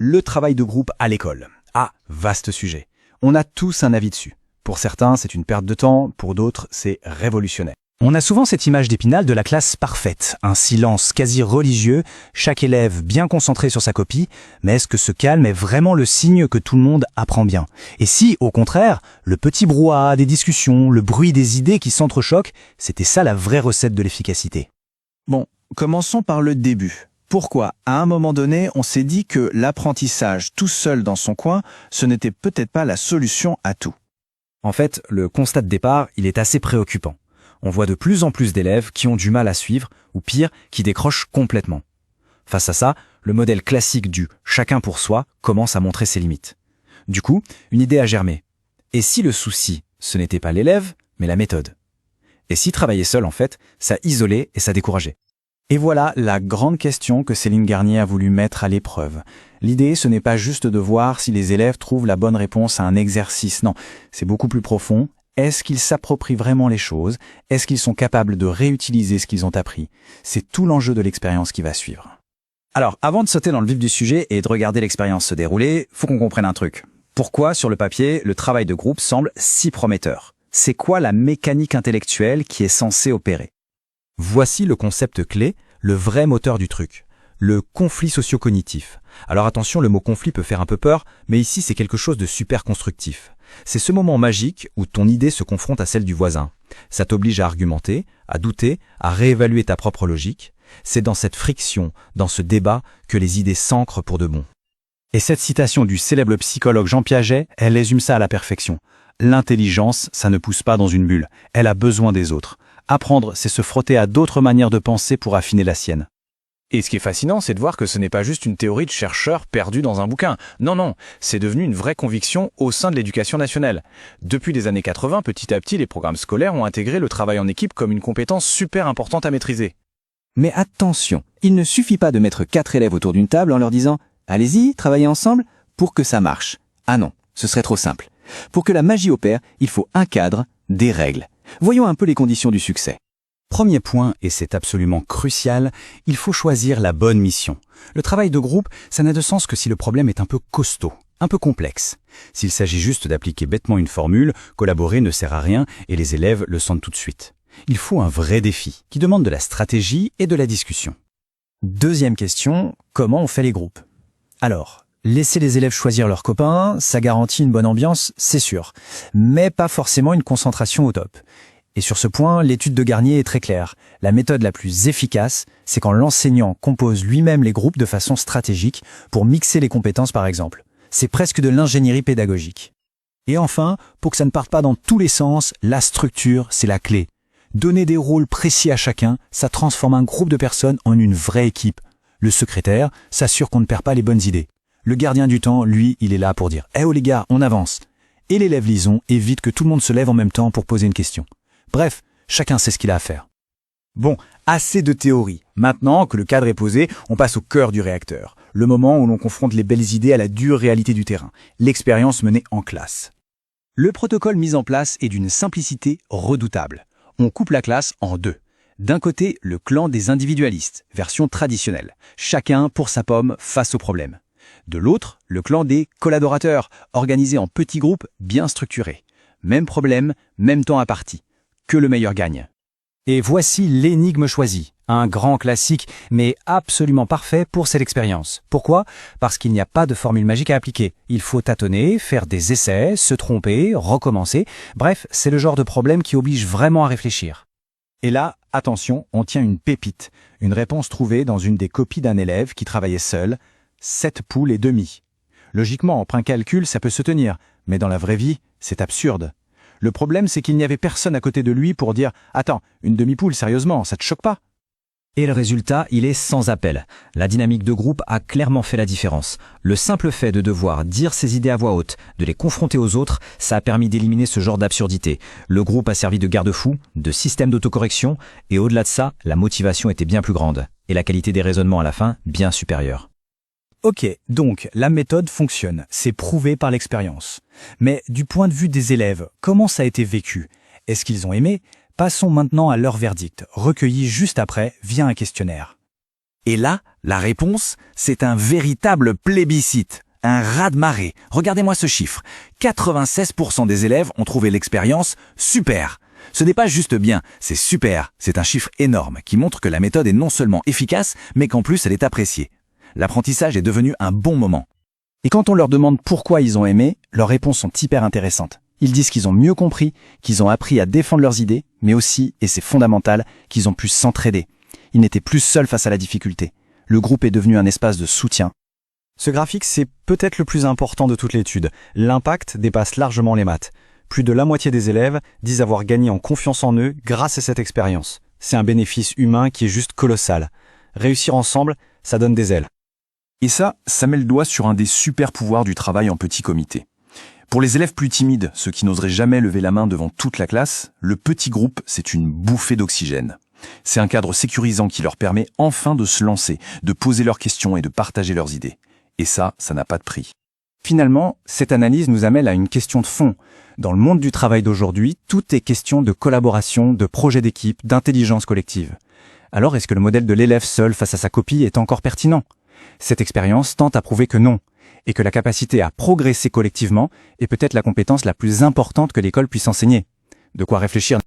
Le travail de groupe à l'école. Ah, vaste sujet. On a tous un avis dessus. Pour certains, c'est une perte de temps, pour d'autres, c'est révolutionnaire. On a souvent cette image d'Épinal de la classe parfaite, un silence quasi religieux, chaque élève bien concentré sur sa copie, mais est-ce que ce calme est vraiment le signe que tout le monde apprend bien? Et si, au contraire, le petit brouhaha des discussions, le bruit des idées qui s'entrechoquent, c'était ça la vraie recette de l'efficacité? Bon, commençons par le début. Pourquoi, à un moment donné, on s'est dit que l'apprentissage tout seul dans son coin, ce n'était peut-être pas la solution à tout? En fait, le constat de départ, il est assez préoccupant. On voit de plus en plus d'élèves qui ont du mal à suivre, ou pire, qui décrochent complètement. Face à ça, le modèle classique du « chacun pour soi » commence à montrer ses limites. Du coup, une idée a germé. Et si le souci, ce n'était pas l'élève, mais la méthode? Et si travailler seul, en fait, ça isolait et ça décourageait? Et voilà la grande question que Céline Garnier a voulu mettre à l'épreuve. L'idée, ce n'est pas juste de voir si les élèves trouvent la bonne réponse à un exercice. Non, c'est beaucoup plus profond. Est-ce qu'ils s'approprient vraiment les choses? Est-ce qu'ils sont capables de réutiliser ce qu'ils ont appris? C'est tout l'enjeu de l'expérience qui va suivre. Alors, avant de sauter dans le vif du sujet et de regarder l'expérience se dérouler, faut qu'on comprenne un truc. Pourquoi, sur le papier, le travail de groupe semble si prometteur? C'est quoi la mécanique intellectuelle qui est censée opérer? Voici le concept clé, le vrai moteur du truc. Le conflit socio-cognitif. Alors attention, le mot conflit peut faire un peu peur, mais ici c'est quelque chose de super constructif. C'est ce moment magique où ton idée se confronte à celle du voisin. Ça t'oblige à argumenter, à douter, à réévaluer ta propre logique. C'est dans cette friction, dans ce débat, que les idées s'ancrent pour de bon. Et cette citation du célèbre psychologue Jean Piaget, elle résume ça à la perfection. L'intelligence, ça ne pousse pas dans une bulle, elle a besoin des autres. Apprendre, c'est se frotter à d'autres manières de penser pour affiner la sienne. Et ce qui est fascinant, c'est de voir que ce n'est pas juste une théorie de chercheurs perdue dans un bouquin. Non, c'est devenu une vraie conviction au sein de l'éducation nationale. Depuis les années 80, petit à petit, les programmes scolaires ont intégré le travail en équipe comme une compétence super importante à maîtriser. Mais attention, il ne suffit pas de mettre 4 élèves autour d'une table en leur disant « Allez-y, travaillez ensemble » pour que ça marche. Ah non, ce serait trop simple. Pour que la magie opère, il faut un cadre, des règles. Voyons un peu les conditions du succès. Premier point, et c'est absolument crucial, il faut choisir la bonne mission. Le travail de groupe, ça n'a de sens que si le problème est un peu costaud, un peu complexe. S'il s'agit juste d'appliquer bêtement une formule, collaborer ne sert à rien et les élèves le sentent tout de suite. Il faut un vrai défi qui demande de la stratégie et de la discussion. Deuxième question, comment on fait les groupes? Alors, laisser les élèves choisir leurs copains, ça garantit une bonne ambiance, c'est sûr, mais pas forcément une concentration au top. Et sur ce point, l'étude de Garnier est très claire. La méthode la plus efficace, c'est quand l'enseignant compose lui-même les groupes de façon stratégique pour mixer les compétences par exemple. C'est presque de l'ingénierie pédagogique. Et enfin, pour que ça ne parte pas dans tous les sens, la structure, c'est la clé. Donner des rôles précis à chacun, ça transforme un groupe de personnes en une vraie équipe. Le secrétaire s'assure qu'on ne perd pas les bonnes idées. Le gardien du temps, lui, il est là pour dire « Eh oh les gars, on avance !» Et l'élève lison évite que tout le monde se lève en même temps pour poser une question. Bref, chacun sait ce qu'il a à faire. Bon, assez de théorie. Maintenant que le cadre est posé, on passe au cœur du réacteur. Le moment où l'on confronte les belles idées à la dure réalité du terrain. L'expérience menée en classe. Le protocole mis en place est d'une simplicité redoutable. On coupe la classe en deux. D'un côté, le clan des individualistes, version traditionnelle. Chacun pour sa pomme face au problème. De l'autre, le clan des collaborateurs, organisé en petits groupes bien structurés. Même problème, même temps imparti. Que le meilleur gagne. Et voici l'énigme choisie, un grand classique, mais absolument parfait pour cette expérience. Pourquoi? Parce qu'il n'y a pas de formule magique à appliquer. Il faut tâtonner, faire des essais, se tromper, recommencer. Bref, c'est le genre de problème qui oblige vraiment à réfléchir. Et là, attention, on tient une pépite. Une réponse trouvée dans une des copies d'un élève qui travaillait seul. 7 poules et demi. Logiquement, en plein calcul, ça peut se tenir. Mais dans la vraie vie, c'est absurde. Le problème, c'est qu'il n'y avait personne à côté de lui pour dire « Attends, une demi-poule, sérieusement, ça te choque pas ?» Et le résultat, il est sans appel. La dynamique de groupe a clairement fait la différence. Le simple fait de devoir dire ses idées à voix haute, de les confronter aux autres, ça a permis d'éliminer ce genre d'absurdité. Le groupe a servi de garde-fou, de système d'autocorrection, et au-delà de ça, la motivation était bien plus grande. Et la qualité des raisonnements à la fin, bien supérieure. Ok, donc la méthode fonctionne, c'est prouvé par l'expérience. Mais du point de vue des élèves, comment ça a été vécu? Est-ce qu'ils ont aimé? Passons maintenant à leur verdict, recueilli juste après via un questionnaire. Et là, la réponse, c'est un véritable plébiscite, un raz-de-marée. Regardez-moi ce chiffre. 96% des élèves ont trouvé l'expérience super. Ce n'est pas juste bien, c'est super. C'est un chiffre énorme qui montre que la méthode est non seulement efficace, mais qu'en plus elle est appréciée. L'apprentissage est devenu un bon moment. Et quand on leur demande pourquoi ils ont aimé, leurs réponses sont hyper intéressantes. Ils disent qu'ils ont mieux compris, qu'ils ont appris à défendre leurs idées, mais aussi, et c'est fondamental, qu'ils ont pu s'entraider. Ils n'étaient plus seuls face à la difficulté. Le groupe est devenu un espace de soutien. Ce graphique, c'est peut-être le plus important de toute l'étude. L'impact dépasse largement les maths. Plus de la moitié des élèves disent avoir gagné en confiance en eux grâce à cette expérience. C'est un bénéfice humain qui est juste colossal. Réussir ensemble, ça donne des ailes. Et ça met le doigt sur un des super pouvoirs du travail en petit comité. Pour les élèves plus timides, ceux qui n'oseraient jamais lever la main devant toute la classe, le petit groupe, c'est une bouffée d'oxygène. C'est un cadre sécurisant qui leur permet enfin de se lancer, de poser leurs questions et de partager leurs idées. Et ça n'a pas de prix. Finalement, cette analyse nous amène à une question de fond. Dans le monde du travail d'aujourd'hui, tout est question de collaboration, de projet d'équipe, d'intelligence collective. Alors est-ce que le modèle de l'élève seul face à sa copie est encore pertinent ? Cette expérience tente à prouver que non, et que la capacité à progresser collectivement est peut-être la compétence la plus importante que l'école puisse enseigner. De quoi réfléchir.